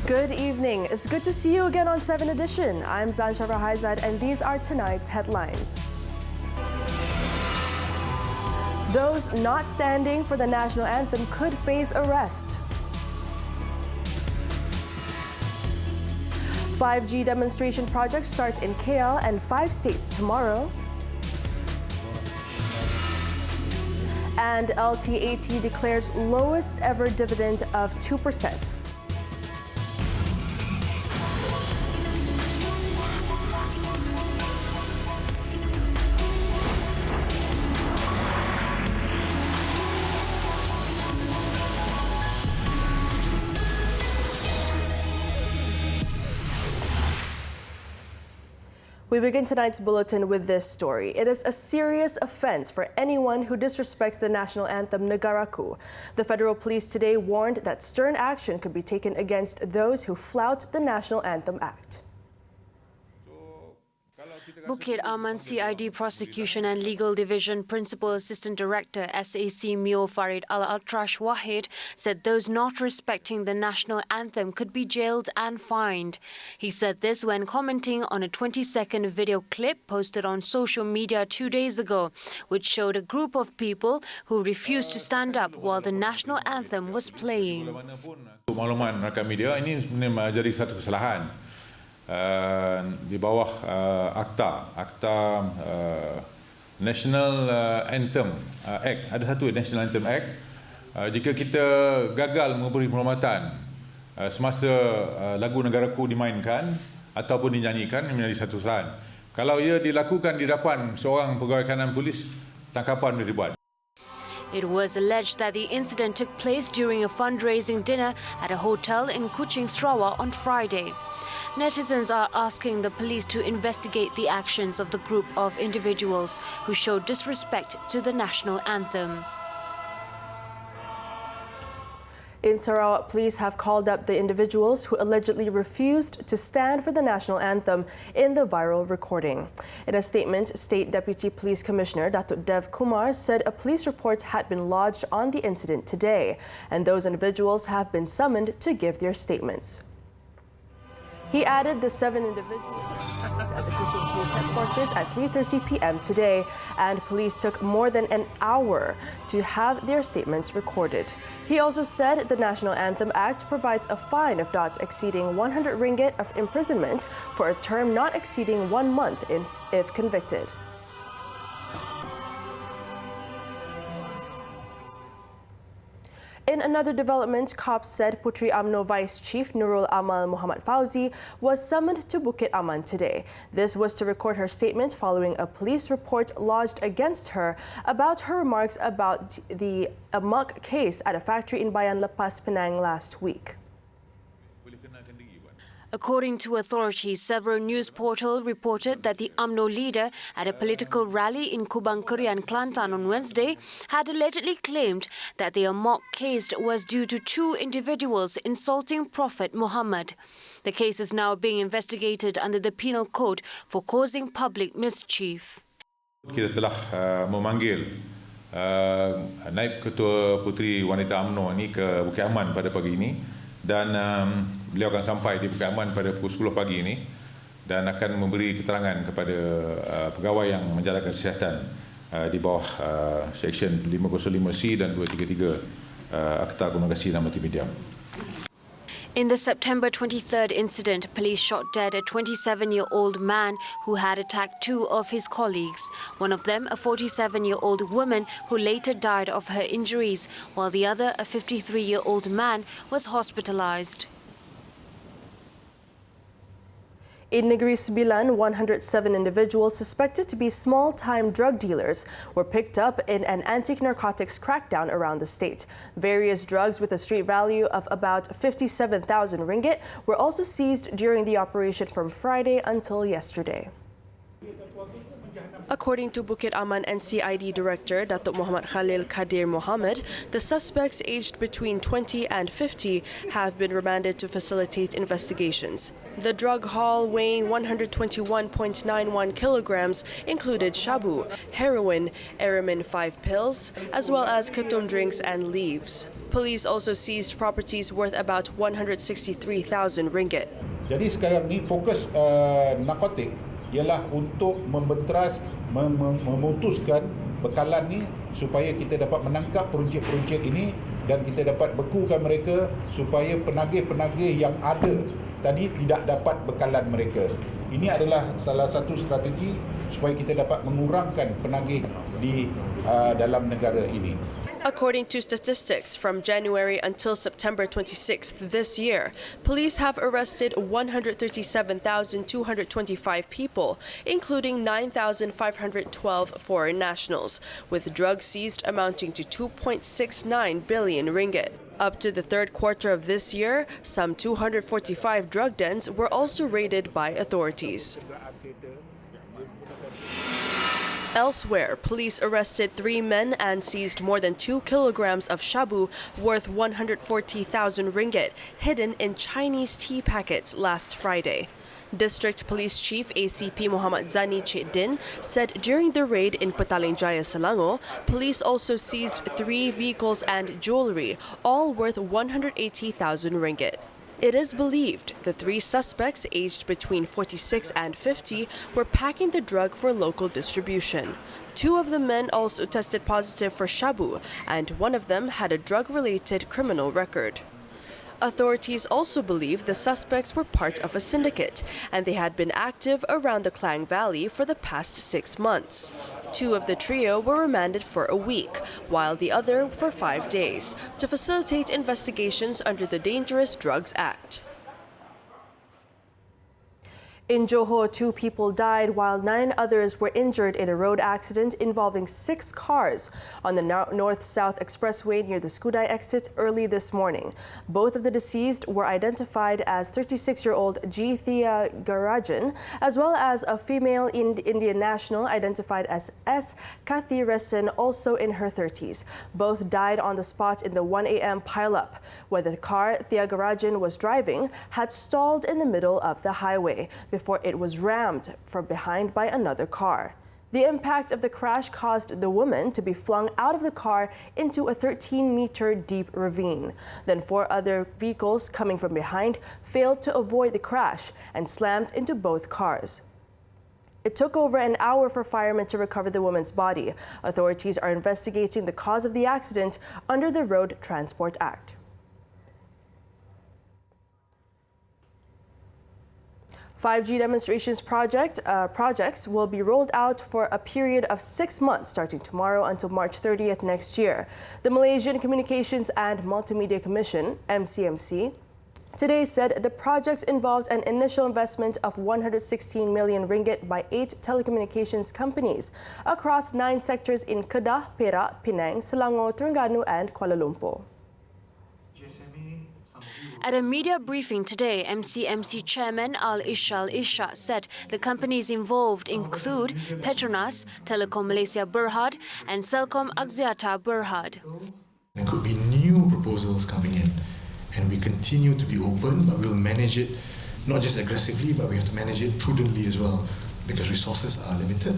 Good evening. It's good to see you again on 7Edition. I'm Zansha Rahaizad and these are tonight's headlines. Those not standing for the national anthem could face arrest. 5G demonstration project starts in KL and 5 states tomorrow. And LTHE declares lowest ever dividend of 2%. We begin tonight's bulletin with this story. It is a serious offense for anyone who disrespects the national anthem Negaraku. The federal police today warned that stern action could be taken against those who flout the National Anthem Act. Bukit Aman CID Prosecution and Legal Division Principal Assistant Director SAC Mio Farid Al-Atrash Wahid said those not respecting the national anthem could be jailed and fined. He said this when commenting on a 20-second video clip posted on social media 2 days ago, which showed a group of people who refused to stand up while the national anthem was playing. Makluman rakan media ini sebenarnya jadi satu kesalahan. Di bawah akta National Anthem Act, ada satu National Anthem Act. Jika kita gagal memberi penghormatan semasa lagu Negaraku dimainkan ataupun dinyanyikan, ini menjadi satu kesalahan. Kalau ia dilakukan di hadapan seorang pegawai kanan polis, tangkapan boleh dibuat. It was alleged that the incident took place during a fundraising dinner at a hotel in Kuching, Sarawak on Friday. Netizens are asking the police to investigate the actions of the group of individuals who showed disrespect to the national anthem. In Sarawak, police have called up the individuals who allegedly refused to stand for the national anthem in the viral recording. In a statement, State Deputy Police Commissioner Datuk Dev Kumar said a police report had been lodged on the incident today, and those individuals have been summoned to give their statements. He added the 7 individuals at the Kuching Police headquarters at 3:30 p.m. today, and police took more than an hour to have their statements recorded. He also said the National Anthem Act provides a fine of not exceeding 100 ringgit of imprisonment for a term not exceeding 1 month if convicted. In another development, cops said Puteri UMNO Vice Chief Nurul Amal Muhammad Fauzi was summoned to Bukit Aman today. This was to record her statement following a police report lodged against her about her remarks about the amok case at a factory in Bayan Lepas, Penang last week. According to authorities, several news portals reported that the UMNO leader at a political rally in Kubang Kerian, Kelantan on Wednesday had allegedly claimed that the amok case was due to 2 individuals insulting Prophet Muhammad. The case is now being investigated under the Penal Code for causing public mischief. Kita telah memanggil Naib Ketua Puteri Wanita UMNO ini ke Bukit Aman pada pagi ini. Dan beliau akan sampai di Bukit Aman pada pukul 10 pagi ini dan akan memberi keterangan kepada pegawai yang menjalankan kesihatan di bawah Seksyen 505C dan 233 Akta Komunikasi dan Multimedia. In the September 23rd incident, police shot dead a 27-year-old man who had attacked 2 of his colleagues. One of them, a 47-year-old woman who later died of her injuries, while the other, a 53-year-old man, was hospitalized. In Negeri Sembilan, 107 individuals suspected to be small-time drug dealers were picked up in an anti-narcotics crackdown around the state. Various drugs with a street value of about 57,000 ringgit were also seized during the operation from Friday until yesterday. According to Bukit Aman NCID Director Datuk Muhammad Khalil Kadir Mohammed, the suspects aged between 20 and 50 have been remanded to facilitate investigations. The drug haul weighing 121.91 kilograms included shabu, heroin, Aramin 5 pills, as well as ketum drinks and leaves. Police also seized properties worth about 163,000 ringgit. Jadi sekarang ni fokus narkotik ialah untuk membenteras, memutuskan bekalan ni supaya kita dapat menangkap peruncit-peruncit ini dan kita dapat bekukan mereka supaya penagih-penagih yang ada tadi tidak dapat bekalan mereka. Ini adalah salah satu strategi supaya kita dapat mengurangkan penagih di dalam negara ini. According to statistics, from January until September 26th this year, police have arrested 137,225 people, including 9,512 foreign nationals, with drugs seized amounting to 2.69 billion ringgit. Up to the third quarter of this year, some 245 drug dens were also raided by authorities. Elsewhere, police arrested 3 men and seized more than 2 kilograms of shabu worth 140,000 ringgit hidden in Chinese tea packets last Friday. District Police Chief ACP Muhammad Zani Din said during the raid in Petaling Jaya, Selangor, police also seized 3 vehicles and jewelry, all worth 180,000 ringgit. It is believed the 3 suspects, aged between 46 and 50, were packing the drug for local distribution. 2 of the men also tested positive for shabu, and 1 of them had a drug-related criminal record. Authorities also believe the suspects were part of a syndicate, and they had been active around the Klang Valley for the past 6 months. 2 of the trio were remanded for a week, while the other for 5 days, to facilitate investigations under the Dangerous Drugs Act. In Johor, 2 people died while 9 others were injured in a road accident involving 6 cars on the North-South Expressway near the Skudai exit early this morning. Both of the deceased were identified as 36-year-old G. Thea Garajan, as well as a female Indian national identified as S. Kathi Resin, also in her 30s. Both died on the spot in the 1 a.m. pileup, where the car Thea Garajan was driving had stalled in the middle of the highway before it was rammed from behind by another car. The impact of the crash caused the woman to be flung out of the car into a 13-meter deep ravine. Then 4 other vehicles coming from behind failed to avoid the crash and slammed into both cars. It took over an hour for firemen to recover the woman's body. Authorities are investigating the cause of the accident under the Road Transport Act. 5G demonstrations projects will be rolled out for a period of 6 months starting tomorrow until March 30th next year. The Malaysian Communications and Multimedia Commission, MCMC, today said the projects involved an initial investment of 116 million ringgit by 8 telecommunications companies across 9 sectors in Kedah, Perak, Penang, Selangor, Terengganu and Kuala Lumpur. At a media briefing today, MCMC Chairman Al-Ishal said the companies involved include Petronas, Telekom Malaysia Berhad and Celcom Axiata Berhad. There could be new proposals coming in, and we continue to be open, but we'll manage it not just aggressively, but we have to manage it prudently as well, because resources are limited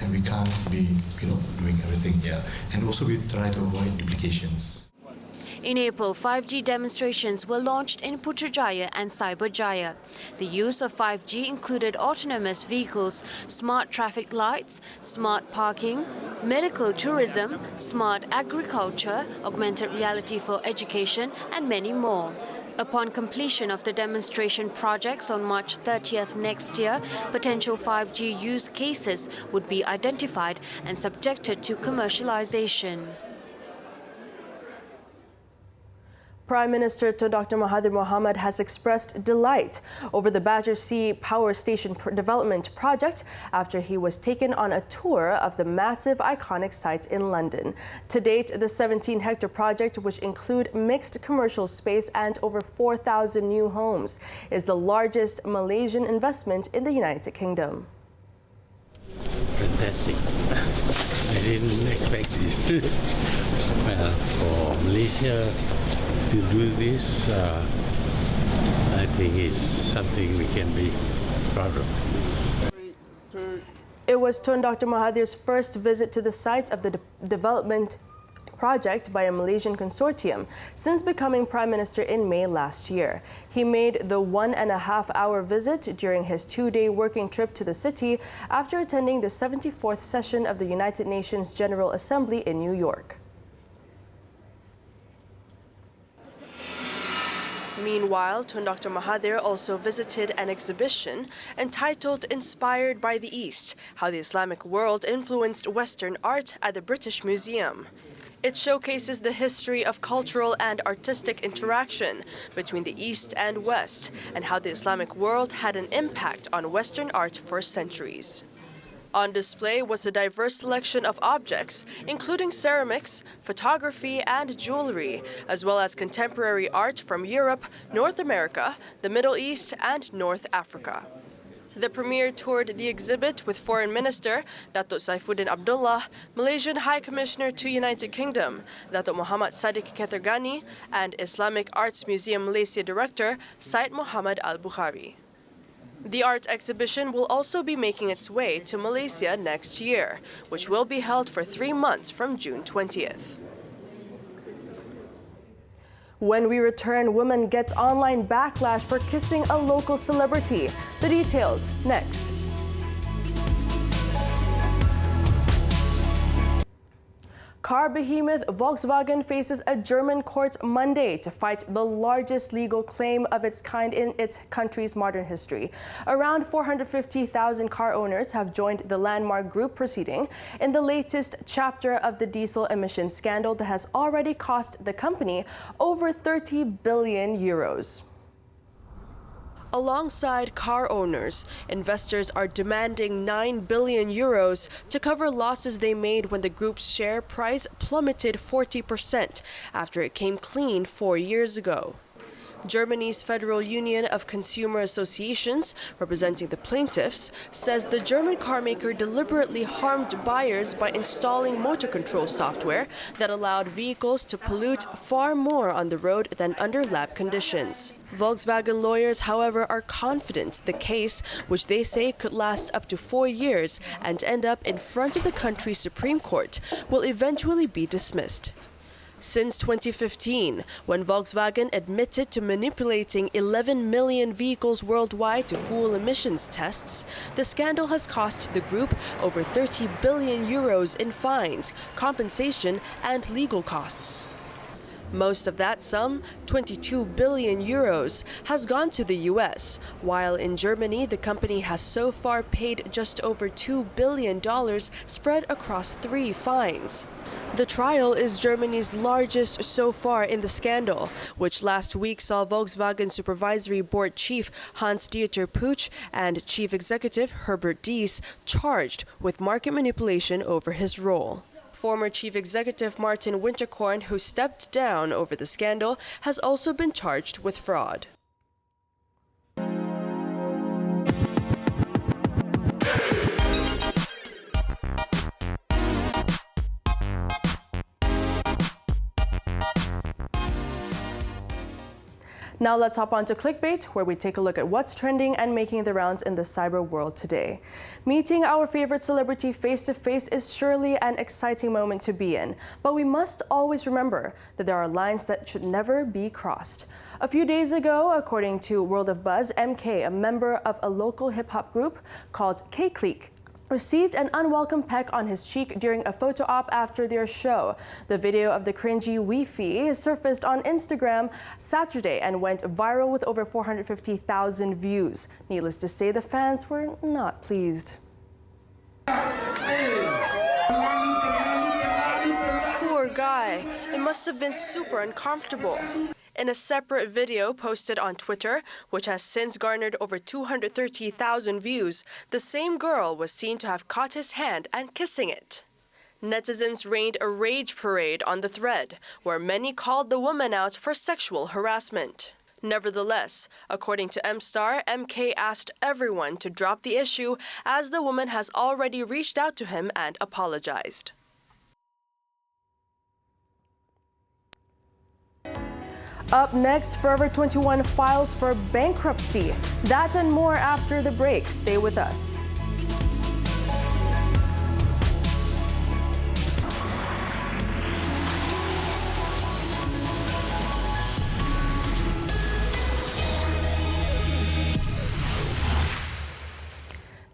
and we can't be doing everything here. And also we try to avoid duplications. In April, 5G demonstrations were launched in Putrajaya and Cyberjaya. The use of 5G included autonomous vehicles, smart traffic lights, smart parking, medical tourism, smart agriculture, augmented reality for education, and many more. Upon completion of the demonstration projects on March 30th next year, potential 5G use cases would be identified and subjected to commercialization. Prime Minister Tun Dr. Mahathir Mohamad has expressed delight over the Battersea Power Station development project after he was taken on a tour of the massive iconic site in London. To date, the 17-hectare project, which include mixed commercial space and over 4,000 new homes, is the largest Malaysian investment in the United Kingdom. fantastic. I didn't expect this. Well, for Malaysia to do this, I think it's something we can be proud of. It was Tun Dr. Mahathir's first visit to the site of the development project by a Malaysian consortium since becoming Prime Minister in May last year. He made the 1.5-hour visit during his 2-day working trip to the city after attending the 74th session of the United Nations General Assembly in New York. Meanwhile, Tun Dr. Mahathir also visited an exhibition entitled Inspired by the East, How the Islamic World Influenced Western Art at the British Museum. It showcases the history of cultural and artistic interaction between the East and West and how the Islamic world had an impact on Western art for centuries. On display was a diverse selection of objects, including ceramics, photography, and jewelry, as well as contemporary art from Europe, North America, the Middle East, and North Africa. The premier toured the exhibit with Foreign Minister Datuk Saifuddin Abdullah, Malaysian High Commissioner to United Kingdom Datuk Muhammad Sadiq Ketergani, and Islamic Arts Museum Malaysia Director Syed Muhammad Al-Bukhari. The art exhibition will also be making its way to Malaysia next year, which will be held for 3 months from June 20th. When we return, woman gets online backlash for kissing a local celebrity. The details next. Car behemoth Volkswagen faces a German court Monday to fight the largest legal claim of its kind in its country's modern history. Around 450,000 car owners have joined the landmark group proceeding in the latest chapter of the diesel emissions scandal that has already cost the company over 30 billion euros. Alongside car owners, investors are demanding 9 billion euros to cover losses they made when the group's share price plummeted 40% after it came clean 4 years ago. Germany's Federal Union of Consumer Associations, representing the plaintiffs, says the German carmaker deliberately harmed buyers by installing motor control software that allowed vehicles to pollute far more on the road than under lab conditions. Volkswagen lawyers, however, are confident the case, which they say could last up to 4 years and end up in front of the country's Supreme Court, will eventually be dismissed. Since 2015, when Volkswagen admitted to manipulating 11 million vehicles worldwide to fool emissions tests, the scandal has cost the group over 30 billion euros in fines, compensation, and legal costs. Most of that sum, 22 billion euros, has gone to the US, while in Germany the company has so far paid just over $2 billion spread across 3 fines. The trial is Germany's largest so far in the scandal, which last week saw Volkswagen Supervisory Board Chief Hans-Dieter Puch and Chief Executive Herbert Diess charged with market manipulation over his role. Former Chief Executive Martin Winterkorn, who stepped down over the scandal, has also been charged with fraud. Now let's hop on to Clickbait, where we take a look at what's trending and making the rounds in the cyber world today. Meeting our favorite celebrity face-to-face is surely an exciting moment to be in, but we must always remember that there are lines that should never be crossed. A few days ago, according to World of Buzz, MK, a member of a local hip-hop group called K-Clique, received an unwelcome peck on his cheek during a photo op after their show. The video of the cringy Wi-Fi surfaced on Instagram Saturday and went viral with over 450,000 views. Needless to say, the fans were not pleased. Poor guy. It must have been super uncomfortable. In a separate video posted on Twitter, which has since garnered over 230,000 views, the same girl was seen to have caught his hand and kissing it. Netizens rained a rage parade on the thread, where many called the woman out for sexual harassment. Nevertheless, according to M-Star, MK asked everyone to drop the issue as the woman has already reached out to him and apologized. Up next, Forever 21 files for bankruptcy. That and more after the break. Stay with us.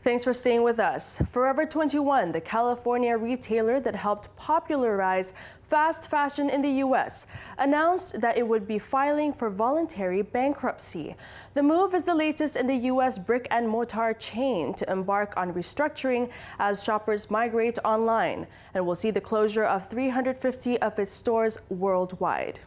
Thanks for staying with us. Forever 21, the California retailer that helped popularize fast fashion in the U.S., announced that it would be filing for voluntary bankruptcy. The move is the latest in the U.S. brick and mortar chain to embark on restructuring as shoppers migrate online, and will see the closure of 350 of its stores worldwide.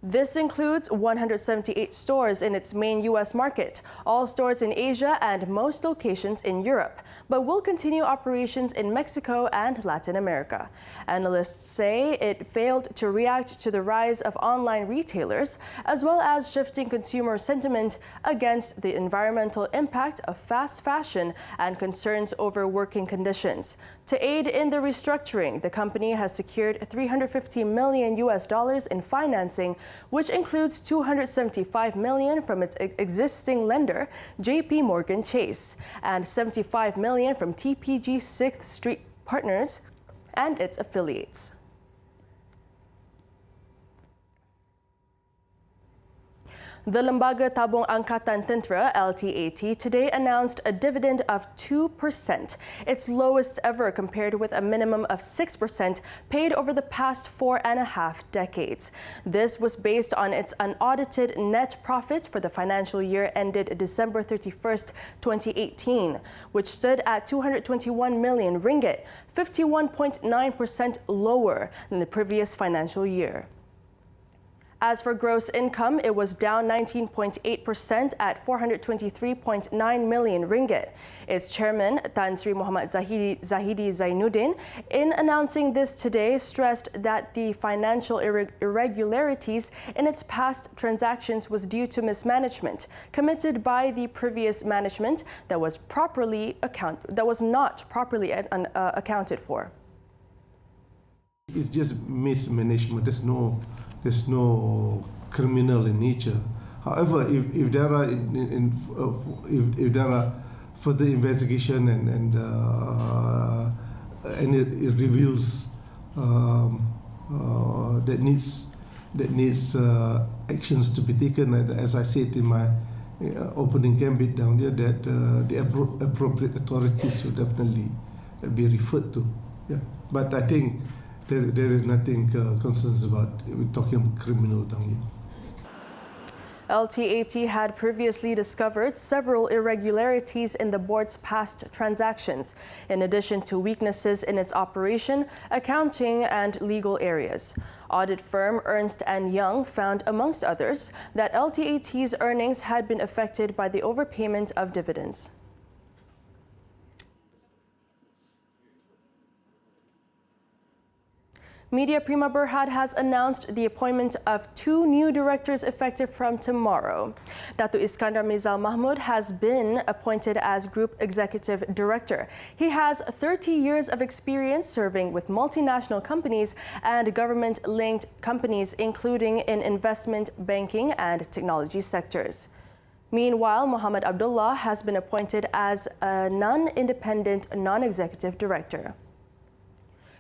This includes 178 stores in its main U.S. market, all stores in Asia and most locations in Europe, but will continue operations in Mexico and Latin America. Analysts say it failed to react to the rise of online retailers, as well as shifting consumer sentiment against the environmental impact of fast fashion and concerns over working conditions. To aid in the restructuring, the company has secured $350 million in financing, which includes $275 million from its existing lender, JP Morgan Chase, and $75 million from TPG 6th Street Partners and its affiliates. The Lembaga Tabung Angkatan Tentera (LTHE) today announced a dividend of 2%, its lowest ever compared with a minimum of 6% paid over the past 4.5 decades. This was based on its unaudited net profit for the financial year ended December 31st, 2018, which stood at 221 million ringgit, 51.9% lower than the previous financial year. As for gross income, it was down 19.8% at 423.9 million ringgit. Its chairman, Tan Sri Muhammad Zahidi Zainuddin, in announcing this today, stressed that the financial irregularities in its past transactions was due to mismanagement committed by the previous management that was not properly accounted for. It's just mismanagement. There's no criminal in nature. However, if there are if there are further investigation and it reveals that needs actions to be taken, as I said in my opening gambit down there, that the appropriate authorities will definitely be referred to. Yeah, but I think there is nothing concerns about. We're talking about criminal down here. LTHE had previously discovered several irregularities in the board's past transactions, in addition to weaknesses in its operation, accounting, and legal areas. Audit firm Ernst & Young found, amongst others, that LTHE's earnings had been affected by the overpayment of dividends. Media Prima Berhad has announced the appointment of 2 new directors effective from tomorrow. Datuk Iskandar Mizal Mahmud has been appointed as Group Executive Director. He has 30 years of experience serving with multinational companies and government-linked companies, including in investment, banking, and technology sectors. Meanwhile, Muhammad Abdullah has been appointed as a non-independent, non-executive director.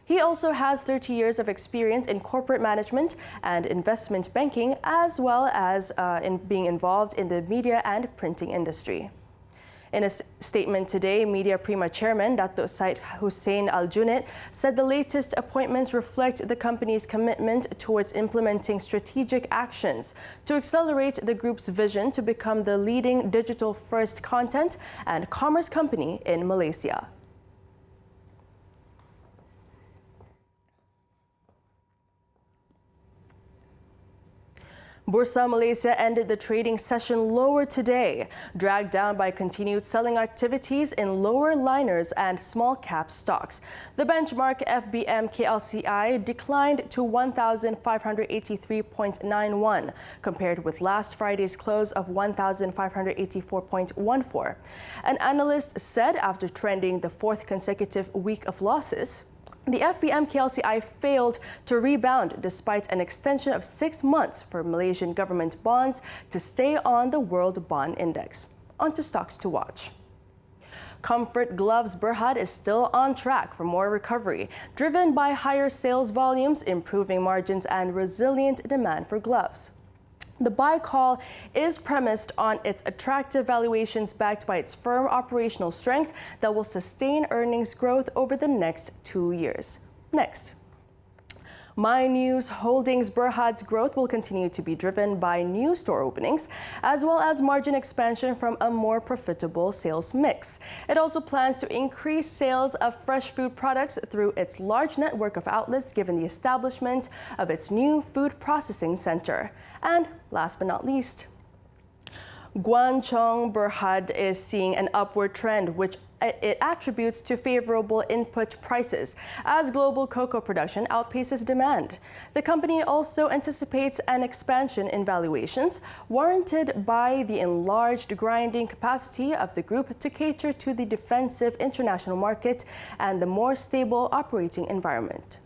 He also has 30 years of experience in corporate management and investment banking, as well as in being involved in the media and printing industry. In a statement today, Media Prima Chairman Datuk Syed Hussein Al-Junid said the latest appointments reflect the company's commitment towards implementing strategic actions to accelerate the group's vision to become the leading digital-first content and commerce company in Malaysia. Bursa Malaysia ended the trading session lower today, dragged down by continued selling activities in lower liners and small cap stocks. The benchmark FBM KLCI declined to 1,583.91 compared with last Friday's close of 1,584.14. An analyst said after trending the fourth consecutive week of losses, the FBM KLCI failed to rebound despite an extension of 6 months for Malaysian government bonds to stay on the World Bond Index. On to stocks to watch. Comfort Gloves Berhad is still on track for more recovery, driven by higher sales volumes, improving margins, and resilient demand for gloves. The buy call is premised on its attractive valuations backed by its firm operational strength that will sustain earnings growth over the next 2 years. Next. My News Holdings Berhad's growth will continue to be driven by new store openings, as well as margin expansion from a more profitable sales mix. It also plans to increase sales of fresh food products through its large network of outlets, given the establishment of its new food processing center. And last but not least, Guangchong Berhad is seeing an upward trend, which it attributes to favorable input prices as global cocoa production outpaces demand. The company also anticipates an expansion in valuations warranted by the enlarged grinding capacity of the group to cater to the defensive international market and the more stable operating environment.